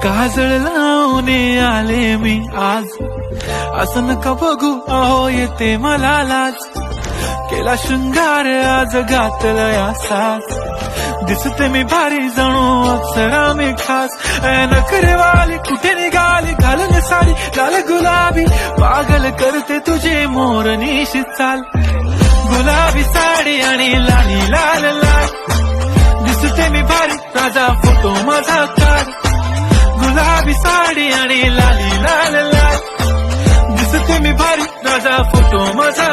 काजळ लावून आले मी आज, असं नका बघू अहो येते मला लाज. केला शृंगार आज घातला साज, दिसते मी भारी जणू अप्सरा मी खास. नखरेवाली कुठे निघाली घालून साडी लाल गुलाबी, पागल करते तुझे मोरनीशी चाल. गुलाबी साडी आणि लाली लाल लाल, दिसते मी भारी राजा फोटो माझा काढ. गुलाबी साडी आणि लाली लाल लाल, दिसते मी भारी राजा फोटो माझा